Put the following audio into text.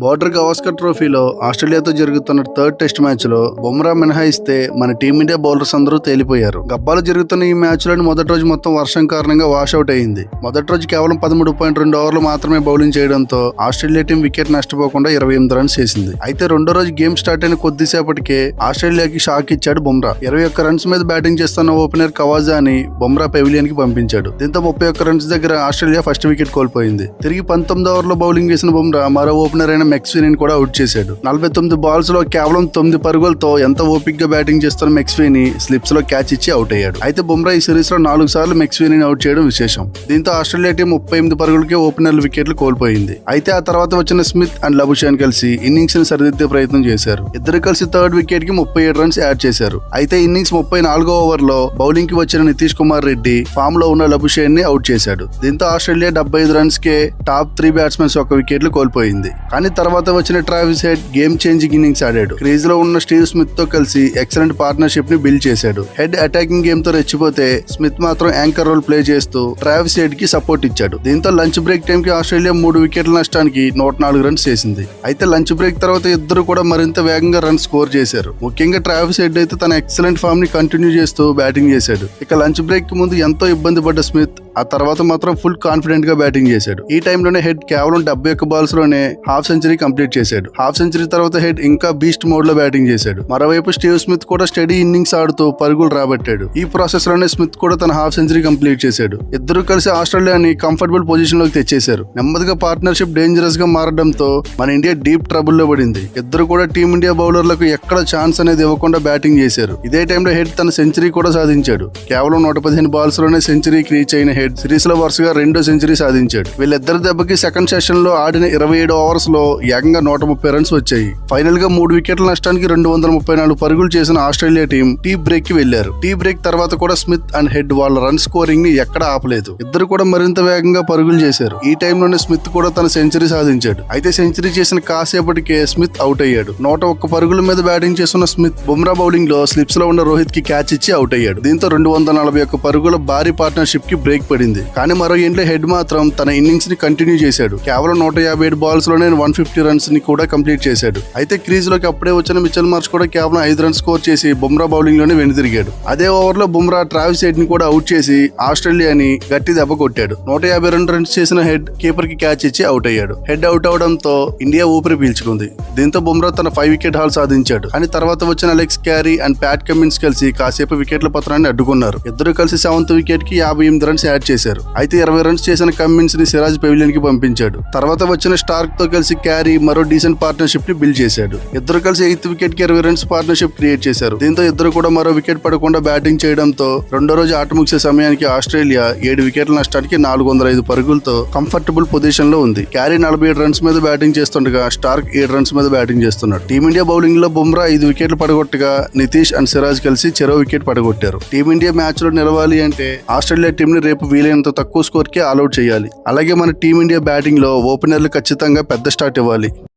Border Gavaskar ట్రోఫీలో ఆస్ట్రేలియాతో జరుగుతున్న third test match లో బుమ్రా మినహాయిస్తే మన టీమిండియా బౌలర్స్ అందరూ తేలిపోయారు. గబ్బాలు జరుగుతున్న ఈ మ్యాచ్ లోని మొదటి రోజు మొత్తం వర్షం కారణంగా వాషౌట్ అయింది. మొదటి రోజు కేవలం 13.2 ఓవర్లు మాత్రమే బౌలింగ్ చేయడంతో ఆస్ట్రేలియా టీం వికెట్ నష్టపోకుండా 28 రన్స్ చేసింది. అయితే రెండో రోజు గేమ్ స్టార్ట్ అయిన కొద్దిసేపటికే ఆస్ట్రేలియాకి షాక్ ఇచ్చాడు బుమ్రా. 21 రన్స్ మీద బ్యాటింగ్ చేస్తున్న ఓపెనర్ కవాజాని బుమ్రా పెవిలియన్ కి పంపించాడు. దీంతో 31 రన్స్ దగ్గర ఆస్ట్రేలియా ఫస్ట్ వికెట్ కోల్పోయింది. తిరిగి 19 ఓవర్లో బౌలింగ్ చేసిన బుమ్రా మరో ఓపెనర్ అయిన మెక్స్వీని కూడా అవుట్ చేశాడు. 49 బాల్స్ లో కేవలం 9 పరుగులతో ఎంత ఓపిక్ గా బ్యాటింగ్ చేస్తున్న మెక్స్వీని స్లిప్స్ లో క్యాచ్ ఇచ్చి అవుట్ అయ్యాడు. అయితే బుమ్రా ఈ సిరీస్ లో 4 సార్లు మెక్స్వీని అవుట్ చేయడం విశేషం. దీంతో ఆస్ట్రేలియా టీం 38 పరుగులకే ఓపెనర్ల వికెట్లు కోల్పోయింది. అయితే ఆ తర్వాత వచ్చిన స్మిత్ అండ్ లబుషాన్ కలిసి ఇన్నింగ్స్ ని సరిదిద్దే ప్రయత్నం చేశారు. ఇద్దరు కలిసి థర్డ్ వికెట్ కి 37 రన్స్ యాడ్ చేశారు. అయితే ఇన్నింగ్స్ 34వ ఓవర్ లో బౌలింగ్ కి వచ్చిన నితీష్ కుమార్ రెడ్డి ఫామ్ లో ఉన్న లబుషాన్ ని అవుట్ చేశాడు. దీంతో ఆస్ట్రేలియా 75 రన్స్ కే టాప్ 3 బ్యాట్స్మెన్స్ ఒక వికెట్లు కోల్పోయింది. కానీ తర్వాత వచ్చిన Travis head game changing innings ఆడాడు. క్రీజ్ లో ఉన్న స్టీవ్ స్మిత్ తో కలిసి ఎక్సలెంట్ పార్ట్నర్షిప్ ని బిల్డ్ చేశాడు. హెడ్ అటాకింగ్ గేమ్ తో రెచ్చిపోతే స్మిత్ మాత్రం యాంకర్ రోల్ ప్లే చేస్తూ ట్రావిస్ హెడ్ కి సపోర్ట్ ఇచ్చాడు. దీంతో లంచ్ బ్రేక్ టైం కి ఆస్ట్రేలియా 3 వికెట్ల నష్టానికి 104 రన్స్ చేసింది. అయితే లంచ్ బ్రేక్ తర్వాత ఇద్దరు కూడా మరింత వేగంగా రన్స్ స్కోర్ చేశారు. ముఖ్యంగా ట్రావిస్ హెడ్ అయితే తన ఎక్సలెంట్ ఫామ్ ని కంటిన్యూ చేస్తూ బ్యాటింగ్ చేశాడు. ఇక లంచ్ బ్రేక్ కి ముందు ఎంతో ఇబ్బంది పడ్డ స్మిత్ ఆ తర్వాత మాత్రం ఫుల్ కాన్ఫిడెంట్ గా బ్యాటింగ్ చేశాడు. ఈ టైంలోనే హెడ్ కేవలం 71 బాల్స్ లోనే హాఫ్ సెంచరీ కంప్లీట్ చేశాడు. హాఫ్ సెంచరీ తర్వాత హెడ్ ఇంకా బీస్ట్ మోడ్ లో బ్యాటింగ్ చేశాడు. మరోవైపు స్టీవ్ స్మిత్ కూడా స్టడీ ఇన్నింగ్స్ ఆడుతూ పరుగులు రాబట్టాడు. ఈ ప్రాసెస్ లోనే స్మిత్ కూడా తన హాఫ్ సెంచరీ కంప్లీట్ చేశాడు. ఇద్దరు కలిసి ఆస్ట్రేలియాని కంఫర్టబుల్ పొజిషన్ లోకి తెచ్చేశారు. నెమ్మదిగా పార్ట్నర్షిప్ డేంజరస్ గా మారడంతో మన ఇండియా డీప్ ట్రబుల్ లో పడింది. ఇద్దరు కూడా టీమిండియా బౌలర్లకు ఎక్కడ ఛాన్స్ అనేది ఇవ్వకుండా బ్యాటింగ్ చేశారు. ఇదే టైంలో హెడ్ తన సెంచరీ కూడా సాధించాడు. కేవలం 115 బాల్స్ లోనే సెంచరీకి రీచ్ అయిన హెడ్ సిరీస్ లో వరుసగా 2వ సెంచరీ సాధించాడు. వీళ్ళిద్దరి దెబ్బకి సెకండ్ సెషన్ లో ఆడిన 27 ఓవర్స్ లో ఏకంగా 130 రన్స్ వచ్చాయి. ఫైనల్ గా 3 వికెట్ల నష్టానికి 234 పరుగులు చేసిన ఆస్ట్రేలియా టీం టీ బ్రేక్ కి వెళ్లారు. టీ బ్రేక్ తర్వాత కూడా స్మిత్ అండ్ హెడ్ వాళ్ళ రన్ స్కోరింగ్ ని ఎక్కడ ఆపలేదు. ఇద్దరు కూడా మరింత వేగంగా పరుగులు చేశారు. ఈ టైంలోనే స్మిత్ కూడా తన సెంచరీ సాధించాడు. అయితే సెంచరీ చేసిన కాసేపటికే స్మిత్ అవుట్ అయ్యాడు. 101 పరుగుల మీద బ్యాటింగ్ చేస్తున్న స్మిత్ బుమ్రా బౌలింగ్ లో స్లిప్స్ లో ఉన్న రోహిత్ కి క్యాచ్ ఇచ్చి అవుట్ అయ్యాడు. దీంతో 241 పరుగుల భారీ పార్ట్నర్షిప్ కి బ్రేక్ పడింది. కానీ మరో ఎండ్లో హెడ్ మాత్రం తన ఇన్నింగ్స్ ని కంటిన్యూ చేశాడు. కేవలం 157 బాల్స్ లోనే 150 రన్స్ ని కూడా కంప్లీట్ చేశాడు. అయితే క్రీజ్ లోకి అప్పుడే వచ్చిన మిచెల్ మార్ష్ కూడా కేవలం 5 రన్స్ స్కోర్ చేసి బుమ్రా బౌలింగ్ లోనే వెనుదిరిగాడు. అదే ఓవర్ లో బుమ్రా ట్రావిస్ హెడ్ ని కూడా అవుట్ చేసి ఆస్ట్రేలియాని గట్టి దెబ్బ కొట్టాడు. 152 రన్స్ చేసిన హెడ్ కీపర్ కి క్యాచ్ ఇచ్చి అవుట్ అయ్యాడు. హెడ్ అవుట్ అవడంతో ఇండియా ఊపిరి పీల్చుకుంది. దీంతో బుమ్రా తన 5 వికెట్ హాల్ సాధించాడు. కానీ తర్వాత వచ్చిన Alex Carey and Pat Cummins కలిసి కాసేపు వికెట్ల పత్రాన్ని అడ్డుకున్నారు. ఇద్దరు కలిసి 7th వికెట్ కి 58 రన్స్ యాడ్ చేశారు. అయితే 20 రన్స్ చేసిన కమిన్స్ ని సిరాజ్ పెవిలియన్ కి పంపించాడు. తర్వాత వచ్చిన స్టార్క్ తో కలిసి క్యారీ మరో డీసెంట్ పార్ట్నర్షిప్ ని బిల్డ్ చేశాడు. ఇద్దరు కలిసి 8th వికెట్ కి 20 రన్స్ పార్ట్నర్షిప్ క్రియేట్ చేశారు. దీంతో ఇద్దరు కూడా మరో వికెట్ పడకుండా బ్యాటింగ్ చేయడంతో రెండో రోజు ఆట ముగిసే సమయానికి ఆస్ట్రేలియా 7 వికెట్ల నష్టానికి 405 పరుగులతో కంఫర్టబుల్ పొజిషన్ లో ఉంది. క్యారీ 47 రన్స్ మీద బ్యాటింగ్ చేస్తుండగా స్టార్క్ 7 రన్స్ మీద బ్యాటింగ్ చేస్తున్నాడు. టీమిండియా బౌలింగ్ లో బుమ్రా 5 వికెట్లు పడగొట్టగా నితీష్ అండ్ సిరాజ్ కలిసి చెరో వికెట్ పడగొట్టారు. టీమిండియా మ్యాచ్ లో నిలవాలి అంటే ఆస్ట్రేలియా టీం ని రేపు వీలైనంత తక్కువ స్కోర్ కి ఆల్అౌట్ చేయాలి. అలాగే మన టీమిండియా బ్యాటింగ్ లో ఓపెనర్లు ఖచ్చితంగా పెద్ద స్టార్ట్ ఇవ్వాలి.